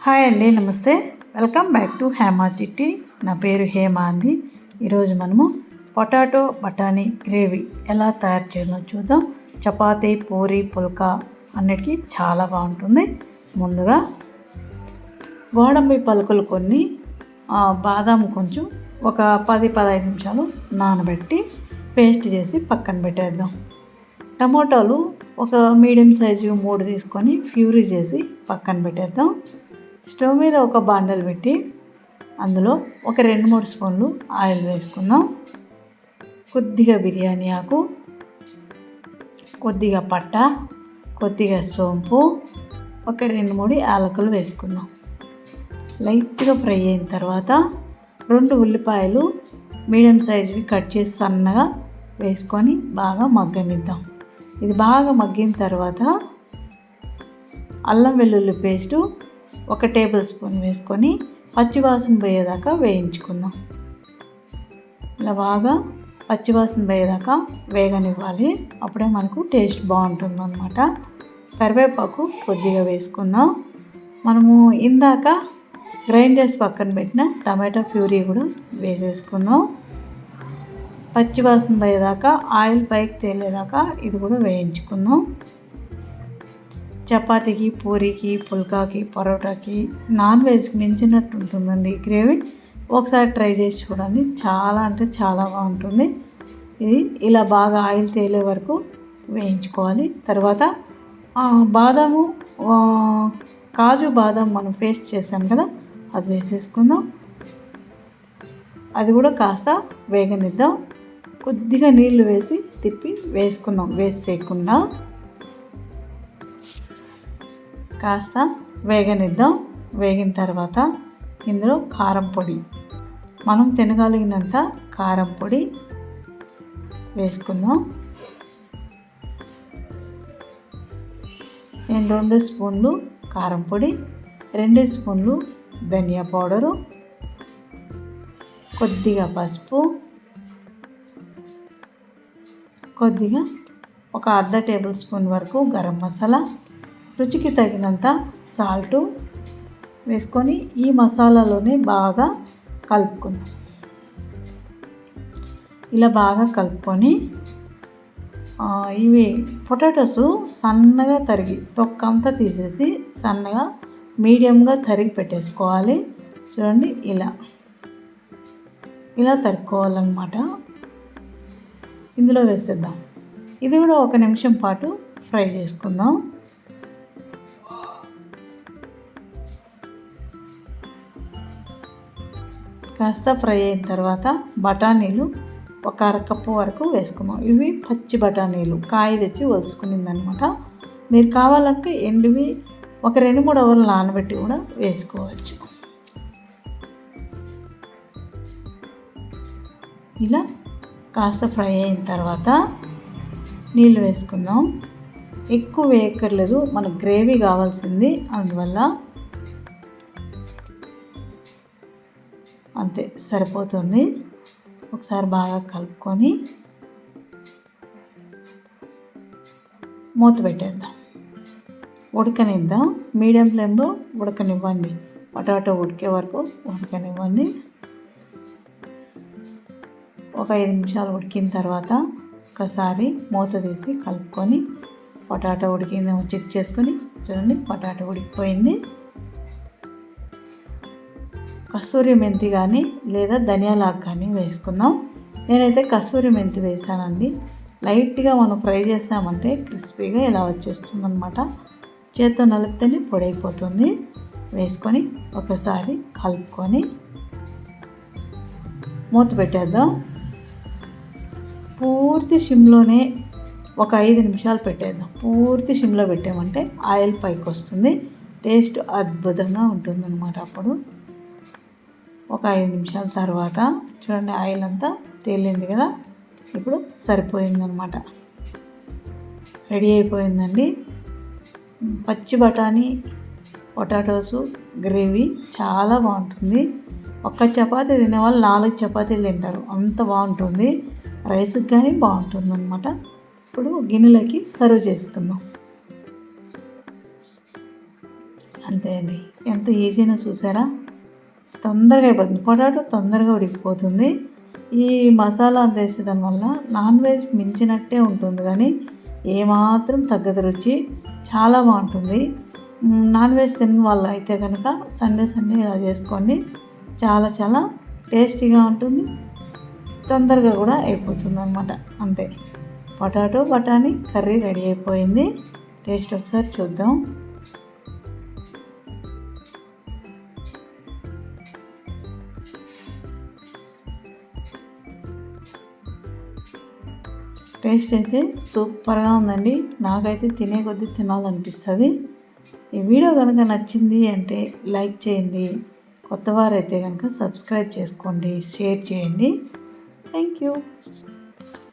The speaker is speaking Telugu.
హాయ్ అండి, నమస్తే. వెల్కమ్ బ్యాక్ టు హేమా చిట్టి. నా పేరు హేమ అండి. ఈరోజు మనము పొటాటో బఠానీ గ్రేవీ ఎలా తయారు చేయాలో చూద్దాం. చపాతీ, పూరి, పుల్కా అన్నిటికీ చాలా బాగుంటుంది. ముందుగా గోడంబి పలుకులు కొన్ని, బాదాం కొంచెం ఒక 10-15 నిమిషాలు నానబెట్టి పేస్ట్ చేసి పక్కన పెట్టేద్దాం. టమోటాలు ఒక మీడియం సైజు 3 తీసుకొని ప్యూరీ చేసి పక్కన పెట్టేద్దాం. స్టవ్ మీద ఒక బాండలు పెట్టి అందులో ఒక 2-3 స్పూన్లు ఆయిల్ వేసుకుందాం. కొద్దిగా బిర్యానీ ఆకు, కొద్దిగా పట్ట, కొద్దిగా సోంపు, ఒక 2-3 యాలకులు వేసుకుందాం. లైట్గా ఫ్రై అయిన తర్వాత 2 ఉల్లిపాయలు మీడియం సైజువి కట్ చేసి సన్నగా వేసుకొని బాగా మగ్గనిద్దాం. ఇది బాగా మగ్గిన తర్వాత అల్లం వెల్లుల్లి పేస్టు 1 టేబుల్ స్పూన్ వేసుకొని పచ్చివాసన పోయేదాకా వేయించుకుందాం. ఇలా బాగా పచ్చివాసన పోయేదాకా వేగనివ్వాలి. అప్పుడే మనకు టేస్ట్ బాగుంటుంది అన్నమాట. కరివేపాకు కొద్దిగా వేసుకుందాం. మనము ఇందాక గ్రైండ్ చేసి పక్కన పెట్టిన టమాటో ప్యూరీ కూడా వేసేసుకుందాం. పచ్చివాసన పోయేదాకా, ఆయిల్ పైకి తేలేదాకా ఇది కూడా వేయించుకుందాం. చపాతీకి, పూరికి, పుల్కాకి, పరోటాకి, నాన్ వెజ్కి మించినట్టు ఉంటుందండి ఈ గ్రేవీ. ఒకసారి ట్రై చేసి చూడండి, చాలా అంటే చాలా బాగుంటుంది. ఇది ఇలా బాగా ఆయిల్ తేలే వరకు వేయించుకోవాలి. తర్వాత బాదాము, కాజు బాదాం మనం పేస్ట్ చేసాం కదా, అది వేసేసుకుందాం. అది కూడా కాస్త వేగనిద్దాం. కొద్దిగా నీళ్లు వేసి తిప్పి వేసుకుందాం, వేస్ట్ చేయకుండా. కాస్త వేగనిద్దాం. వేగిన తర్వాత ఇందులో కారం పొడి, మనం తినగలిగినంత కారం పొడి వేసుకుందాం. నేను 2 స్పూన్లు కారం పొడి, 2 స్పూన్లు ధనియా పౌడరు, కొద్దిగా పసుపు, కొద్దిగా ఒక 1/2 టేబుల్ స్పూన్ వరకు గరం మసాలా, రుచికి తగినంత సాల్టు వేసుకొని ఈ మసాలాలోనే బాగా కలుపుకుందాం. ఇలా బాగా కలుపుకొని ఇవి పొటాటోస్ సన్నగా తరిగి తొక్కంతా తీసేసి సన్నగా మీడియంగా తరిగి పెట్టేసుకోవాలి. చూడండి, ఇలా తరుక్కోవాలన్నమాట. ఇందులో వేసేద్దాం. ఇది కూడా 1 నిమిషం పాటు ఫ్రై చేసుకుందాం. కాస్త ఫ్రై అయిన తర్వాత బఠానీలు ఒక 1/2 కప్పు వరకు వేసుకుందాం. ఇవి పచ్చి బఠానీలు, కాయ తెచ్చి వలుసుకునిందనమాట. మీరు కావాలంటే ఎండువి ఒక 2-3 అవర్లు నానబెట్టి కూడా వేసుకోవచ్చు. ఇలా కాస్త ఫ్రై అయిన తర్వాత నీళ్ళు వేసుకుందాం. ఎక్కువ వేయక్కర్లేదు, మనకు గ్రేవీ కావాల్సింది, అందువల్ల అంతే సరిపోతుంది. ఒకసారి బాగా కలుపుకొని మూత పెట్టేద్దాం. ఉడకనిద్దాం. మీడియం ఫ్లేమ్లో ఉడకనివ్వండి. పొటాటో ఉడికే వరకు ఉడకనివ్వండి. ఒక 5 నిమిషాలు ఉడికిన తర్వాత ఒకసారి మూత తీసి కలుపుకొని పొటాటో ఉడికిందేమో చెక్ చేసుకొని చూడండి, పొటాటో ఉడికిపోయింది. కస్తూరి మెంతి కానీ లేదా ధనియాల ఆకు కానీ వేసుకుందాం. నేనైతే కస్తూరి మెంతి వేసానండి. లైట్గా మనం ఫ్రై చేసామంటే క్రిస్పీగా ఇలా వచ్చేస్తుంది అన్నమాట. చేత్తో నలిపితేనే పొడైపోతుంది. వేసుకొని ఒకసారి కలుపుకొని మూత పెట్టేద్దాం. పూర్తి సిమ్లోనే ఒక 5 నిమిషాలు పెట్టేద్దాం. పూర్తి సిమ్లో పెట్టామంటే ఆయిల్ పైకి వస్తుంది, టేస్ట్ అద్భుతంగా ఉంటుందన్నమాట. అప్పుడు ఒక 5 నిమిషాల తర్వాత చూడండి, ఆయిల్ అంతా తేలింది కదా, ఇప్పుడు సరిపోయిందనమాట. రెడీ అయిపోయిందండి. పచ్చి బఠానీ పొటాటోసు గ్రేవీ చాలా బాగుంటుంది. ఒక్క చపాతీ తినేవాళ్ళు 4 చపాతీలు తింటారు, అంత బాగుంటుంది. రైస్కి కానీ బాగుంటుంది అన్నమాట. ఇప్పుడు గిన్నెలోకి సర్వ్ చేసుకుందాం. అంతే అండి, ఎంత ఈజీనో చూసారా. తొందరగా అయిపోతుంది, పొటాటో తొందరగా ఉడికిపోతుంది. ఈ మసాలా అంత వేసేదాని వల్ల నాన్ వెజ్ మించినట్టే ఉంటుంది, కానీ ఏమాత్రం తగ్గదు రుచి. చాలా బాగుంటుంది. నాన్ వెజ్ తిన్న వాళ్ళు అయితే కనుక సండే ఇలా చేసుకోండి. చాలా చాలా టేస్టీగా ఉంటుంది, తొందరగా కూడా అయిపోతుంది అన్నమాట. అంతే, పొటాటో బఠానీ కర్రీ రెడీ అయిపోయింది. టేస్ట్ ఒకసారి చూద్దాం. టేస్ట్ అయితే సూపర్గా ఉందండి. నాకైతే తినే కొద్దీ తినాలనిపిస్తుంది. ఈ వీడియో కనుక నచ్చింది అంటే లైక్ చేయండి, కొత్తవారైతే కనుక సబ్స్క్రైబ్ చేసుకోండి, షేర్ చేయండి. Thank you.